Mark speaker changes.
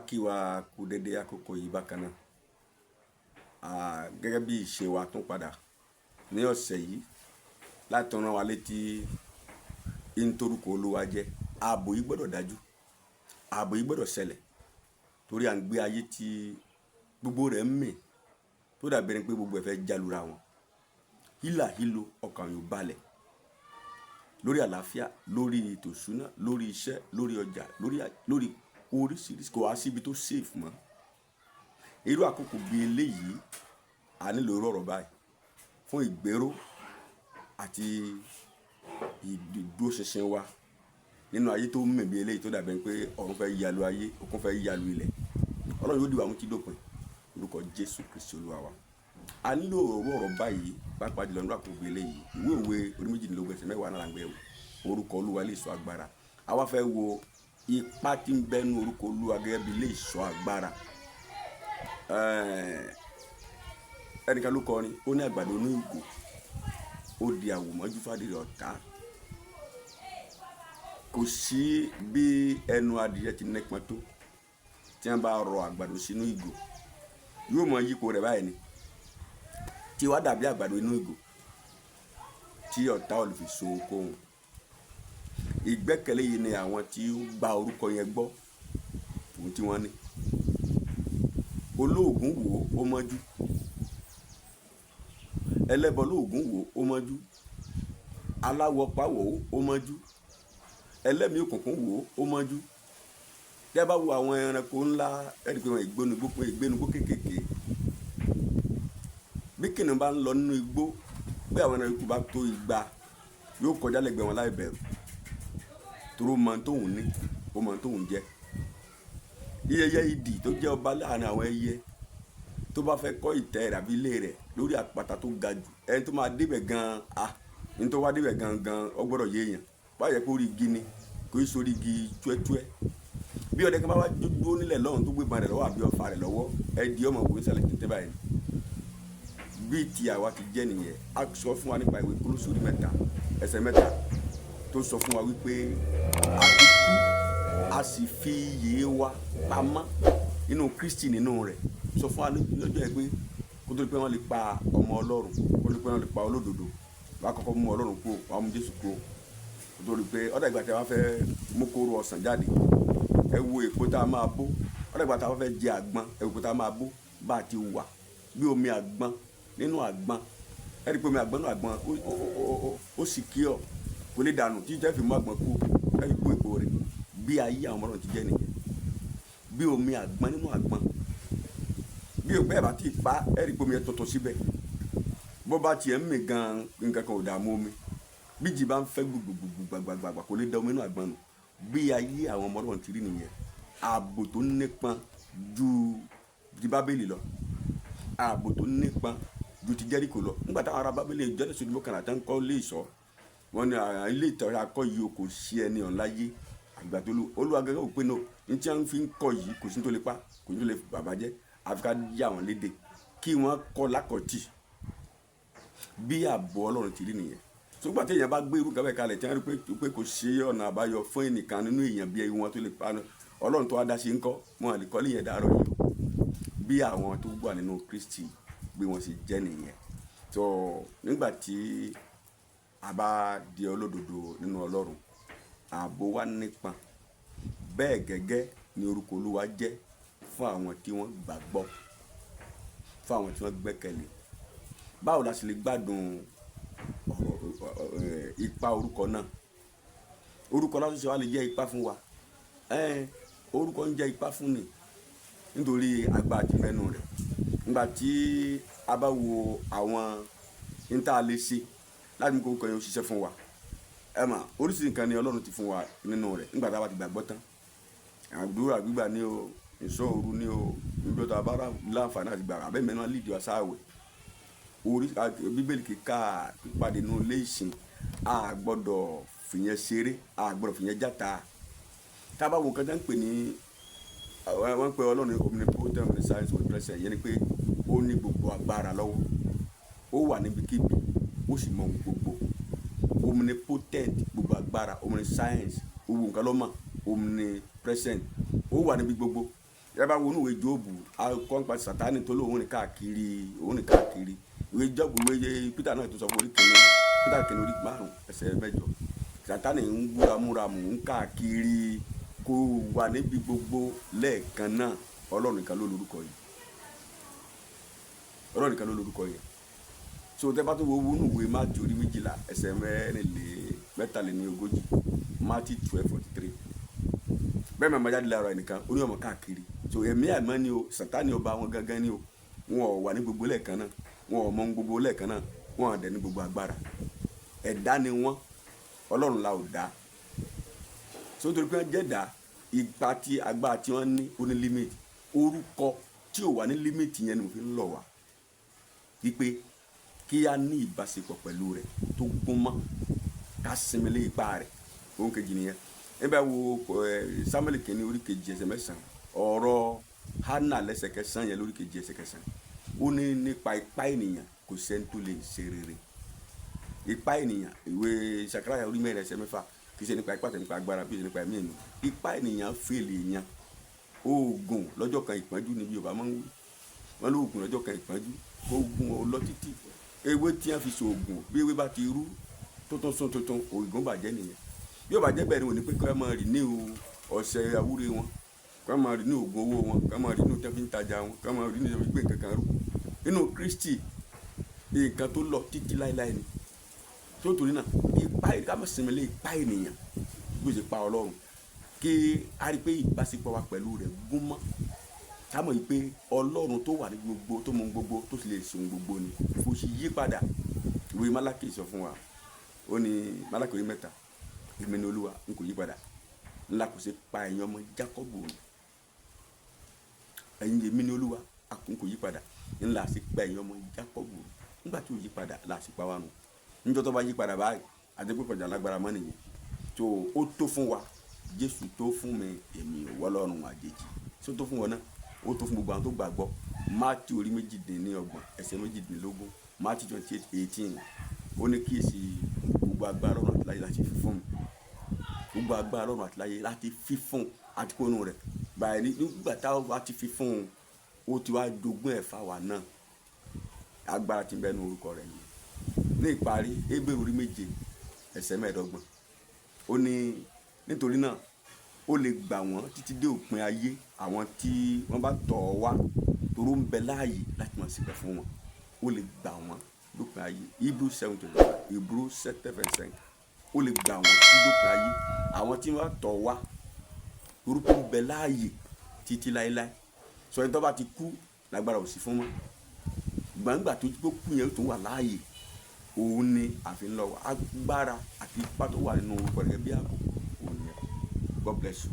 Speaker 1: kí wa kú dédé àkókò yìí bákan náà. Gẹ́gẹ́ bí ìṣe wa tún padà ní ọ̀sẹ̀ yìí láti rán wa létí ìtorúkọ Olúwa jẹ́. Ààbò yìí gbọ́dọ̀ dájú, ààbò yìí gbọ́dọ̀ ṣẹlẹ̀ torí à ń gbé ayé tí gbogbo rẹ̀ ń mì tó dàbí ẹni pé gbogbo ẹ̀ fẹ́ jálura wọn. Hílàhílo ọkàn yóò balẹ̀ lórí àlàáfíà, lórí ètò ìṣúná, lórí iṣẹ́, lórí ọjà, lórí oríṣiríṣi, kò wá síbi tó safe mọ́. Irú àkókò bíi eléyìí a nílò ọ̀rọ̀ báyìí fún ìgbéró àti ìdúróṣinṣin wa nínú ayé tó mì bí eléyìí tó dàbí ẹni pé ọ̀run fẹ́ yalu ayé, òkun fẹ́ yalu ilẹ̀. Ọlọ́run yóò dì wá mú tí dópin orúkọ Jésù Kristi Olúwa wa. A nílò ọ̀rọ̀ báyìí pàápàá jùlọ nínú àkókò bíi eléyìí. Ìwé Òwe orí 22 ẹsẹ̀ 10 náà là ń gbé orúkọ Olúwa lè sọ agbára. A wá fẹ́ wo ipa tí ń bẹ nínú orúkọ Olúwa gẹ́gẹ́ bí lè sọ agbára. Ẹnìkan ló kọrin, ó ní àgbàdo inú ìgò ó di àwòmọ́jú fàdìrẹ ọ̀tá. Kò sí bí ẹnu adìyẹ ti nípọn tó tí wọ́n bá rọ àgbàdo sínú ìgò, yóò mọ yípo rẹ̀ báyìí ni tí wàá dàbí àgbàdo inú ìgò tí ọ̀tá ò lè fi so ohunkóhun. Ìgbẹ́kẹ̀lé yìí ni àwọn tí ó gba orúkọ yẹn gbọ́ ohun tí wọ́n ní. Olóògùn wò ó mọ́jú, ẹlẹ́bọ lóògùn wò ó mọ́jú, aláwọ̀ pàwọ̀ ó mọ́jú, ẹlẹ́mìí òkùnkùn wò ó mọ́jú. Tẹ́ bá wo àwọn ẹranko ńlá ẹ̀rí pé wọ́n ìgbénugbó kéékèèké. Bí kìnìún bá ń lọ nínú igbó, bí àwọn ẹranko bá tó 200 yóò kọjá lẹ́gbẹ̀ẹ́ wọn láì bẹ̀rù torí ó mọ tóun ní, ó mọ tóun jẹ́. Ẹyẹ idì tó jẹ́ ọba láàrin àwọn ẹyẹ tó bá fẹ́ kọ́ ìtẹ́ rẹ̀ àbí ilé rẹ̀ lórí àpáta tó ga jù, ẹni tó máa débẹ̀ gan-an ní tó wá débẹ̀ gan-an ó gbọ́dọ̀ yéèyàn. Báyẹ̀ pé orí igi ni kò í sórí igi túẹ́túẹ́. Bí ọdẹ kan bá wá dúró nílẹ̀ lọ́run tó gbé ìbọn rẹ̀ lọ́wọ́ àbí ọfà rẹ̀ lọ́wọ́, ẹdí ọmọ òwe sálẹ̀ tètè báyìí. Bí ti àwa ti jẹ́ nìyẹn. A sọ fún wa nípa ìwé Kólósì 3 ẹsẹ̀ 3 tó sọ fún wa wípé a ti kú a sì fi iyè wa pamọ́ nínú Kristi nínú rẹ̀. Sọ fún wa lọ́jọ́ yẹn pé kó tó di pé wọ́n lè pa ọmọ Ọlọ́run, kó tó di pé wọ́n lè pa olódodo, wọ́n á kọ́kọ́ mú Ọlọ́run kúrò, wọ́n á mú Jésù kúrò. Kó tó di pé ọ̀dà ìgbà tí wọ́n fẹ́ mú kóró ọsàn jáde, ẹ wo èpo tá a máa bó. Ọ̀dà ìgbà tí wọ́n fẹ́ jẹ àgbọn, ẹ wo èpo tá a máa bó bá a ti wà bí omi àgbọn nínú àgbọn. Ẹ rí pé omi àgbọn nínú àgbọn ó sì kí ọ kò lè dànù tí jẹ́ fi mú àgbọn kú, ẹ fi kó èpo rẹ̀. Bí ayé àwọn ọmọdé ti jẹ́ nìyẹn. Bí omi àgbọn nínú àgbọn. Bí o bẹ́ẹ̀ bá ti pa, ẹ rí pé omi ẹ tọ̀tọ̀ síbẹ̀. Bó bá tiẹ̀ ń mì gan-an nǹkan kan ò dààmú omi. Bí jì bá ń fẹ́ gbùgbùgbùgbàgbàgbà kò lè da omi nínú àgbọn nù. Bí ayé àwọn ọmọdé ti rí nìyẹn. Ààbò tó nípọn ju ti Bábélì lọ. Ààbò tó nípọn ju ti Jẹ́ríkò lọ. Nígbà táwọn ará Bábélì Jẹ́ríkò ló kàn àtàn kọ́ ilé ìṣọ́. Wọ́n ní ilé ìtọ́ra akọ́ yìí kò sí ẹni ọ̀n láyé àgbà tó lù. Olúwa gẹ́gẹ́ ò pé náà ní tí wọ́n fi ń kọ́ yìí kò sí tó lè pa, kò sí tó lè bàbá jẹ́. Àfi ká yà wọ́n lédè kí wọ́n kọ́ lákọ̀tì. Bí ààbò Ọlọ́run ti rí nìyẹn. Ṣùgbọ́n tí èèyàn bá gbé irú kẹ́bẹ̀ kalẹ̀ tí wọ́n rí pé kò sí ọ̀nà àbáyọ fún ẹnìkan nínú èèyàn bí wọn tó lè pa Ọlọ́run tó wá dá sí ń kọ́ wọn àlè kọ́ léyìn dàrọ̀ yìí o. Bí àwọn tó wà nínú Kristi bí wọ́n sì jẹ́ nìyẹn. tó nígbà tí a bá di olódodo nínú Ọlọ́run, ààbò wa nípọn. Bẹ́ẹ̀ gẹ́gẹ́ ni orúkọ Olúwa jẹ́ fún àwọn tí wọ́n gbàgbọ́, fún àwọn tí wọ́n gbẹ́kẹ̀lé. Báwo la sì lè gbádùn ipa orúkọ náà? Orúkọ láti ṣe wá lè jẹ́ ipa fún wa. Orúkọ ń jẹ́ ipa fún ni nítorí agbára tí mẹ́nu rẹ̀. Nígbà tí a bá wo àwọn níta lè ṣe láti mú orúkọ yẹn ó ṣiṣẹ́ fún wa. Oríṣiríṣi nǹkan ni Ọlọ́run ti fún wa nínú rẹ̀ nígbà tá a bá ti gbàgbọ́ tán. Àdúrà gbígbà ni o, ìṣọ́ òru ni o, nígbà tá a bá láǹfààní àti gbà abẹ́ mẹ́rin wọn lídìí wa sáàwẹ̀. Bíbélì kíkà pípàdé nínú ilé ìsìn, a gbọ́dọ̀ fìyẹn ṣeré, a gbọ́dọ̀ fìyẹn játa. Tá a bá wo nǹkan tí wọ́n ń pè ní wọ́n ń pè Ọlọ́run ní omnipotent omniscience omnipresent, yẹn ni pé ó ní gbogbo agbára lọ́wọ́, ó wà níbikíbi, ó sì mọ ohun gbogbo. Omnipotent gbogbo agbára, omniscience gbogbo nǹkan ló mọ̀, omnipresent ó wà níbi gbogbo. ẹ bá wo inú ìwé Jóòbù akọ́ńpa Sátánì tó lóun ní káàkiri ìwé Jóòbù ìwé Pétérù náà tó sọ fún Pétérù kìíní orí 5 ẹsẹ̀ 8 Sátánì ń múramúramù ń káàkiri kó wà níbi gbogbo lẹ́ẹ̀kan náà. Ọlọ́run nìkan ló lórúkọ yìí so tẹ́ bá tó wo inú ìwé Mátíù orí 12 ẹsẹ̀ 43 Mátíù 12:43 bẹ́ẹ̀ mẹ́ma jáde lára ẹnìkan ó ní ọmọ káàkiri so ẹ̀mí àìmọ́ ni o Sátánì ọba wọn gangan ni o wọn ò wà ní gbogbo lẹ́ẹ̀kan náà wọn ò mọ gbogbo lẹ́ẹ̀kan náà wọn ò dẹ̀ ní gbogbo agbára ẹ̀dá ni wọ́n Ọlọ́run la ò dá so torí pé wọ́n jẹ́ dá ipa tí agbára tí wọ́n ní ó ní límìtì orúkọ tí ò wà ní límìtì yẹn ni mo fi ń lọ wá wípé kí a ní ìbáṣepọ̀ pẹ̀lú rẹ̀ tó gún mọ́ ká sinmi lé ipá rẹ̀ ohun kejì nìyẹn. ẹ bá wo Sámúẹ́lì kìíní orí 2 ẹsẹ̀ 9 ọ̀rọ̀ Hánà lẹ́sẹ̀ 9 yẹn lórí 2 ẹsẹ̀ 9 ó ní nípa ipá ènìyàn kò sẹ́ni tó lè ṣe rere. Ipá ènìyàn ìwé Sakaraya orí 4 ẹsẹ̀ 6 kì í ṣe nípa ipá tẹ̀ nípa agbára bí ó ṣe nípa ẹ̀mí ẹ̀mí. Ipá ènìyàn fèlè èèyàn oògùn lọ́jọ́ kan ìpọ́njú níbi Yorùbá máa ń wí wọ́n lóògùn lọ́jọ́ kan ìpọ́njú oògùn ọlọ́ títí ewé tí wọ́n fi so oògùn bí ewé bá ti rú tuntun oògùn bàjẹ́ nìyẹn bí ó bàjẹ́ bẹ́ẹ̀ ni wọ́n ní pé kí wọ́n máa rí ní ọ̀sẹ̀ àwúre wọn kí wọ́n máa rí ní oògùn owó wọn kí wọ́n máa rí ní tẹ́fí ń tajà wọn kí wọ́n máa rí ní tẹ́fí gbé nǹkan kan rú nínú Kristi nǹkan tó lọ títí láéláé ni tó torí náà ipá ká má sinmi lé ipá ènìyàn bí ó ṣe pa Ọlọ́run kí a rí pé ìbáṣepọ̀ wa pẹ̀lú rẹ̀ gún mọ́ ká mọ̀ pé Ọlọ́run tó wà ní gbogbo tó mọ gbogbo tó sì lè ṣe gbogbo ni kò sì yí padà. Ìwé Málákì sọ fún wa ó ní Málákì orí 3 èmi ni Olúwa n kò yí padà ńlá kò sí pa ẹ̀yin ọmọ Jákọ́bù ẹ̀yin èmi ni Olúwa n kò yí padà ńlá sì pa ẹ̀yin ọmọ Jákọ́bù nígbà tí ó yí padà là sì pa wá nù níjọ́ tó bá yí padà báyìí àti pé kọjá lágbára mọ́ nìyẹn tó ó tó fún wa Jésù tó fún mi èmi ò wọ́ lọ́rùn àjèjì tó tó fún wọn náà ó tó fún gbogbo àwọn tó gbàgbọ́. Mátíù orí 28 ẹsẹ̀ 18 Mátíù 28:18 ó ní kíyèsí gbogbo agbára ọ̀run àti láyé láti fi fún mi gbogbo agbára ọ̀run àti láyé láti fi fún àti kónú rẹ̀ báyìí nígbà táwọn bá ti fi fún un ó ti wá jogún ẹ̀fà wà náà agbára ti bẹ́ẹ̀ ní orúkọ rẹ̀ yìí. Ní ìparí Hébérù orí 7 ẹsẹ̀ 15 ó ní nítorí náà ó lè gbà wọ́n títí dé òpin ayé àwọn tí wọ́n bá tọ̀ ọ́ wá toró ń bẹ láàyè láti máa ṣìpẹ̀ fún wọn ó lè gbà wọ́n lópin ayé. Hebrew 7:25 ó lè gbà wọ́n títí dópin ayé àwọn tí wọ́n bá tọ̀ wá orúkọ ń bẹ láàyè títí láéláé sọ ẹni tó bá ti kú lágbára ò sí fún mọ́ gbàǹgbà tó kú yẹn tó wà láàyè òun ni àfin lọ́wọ́ agbára àti ipá tó wà nínú orúkọ rẹ̀ bí ààbò òun yẹn. God bless you.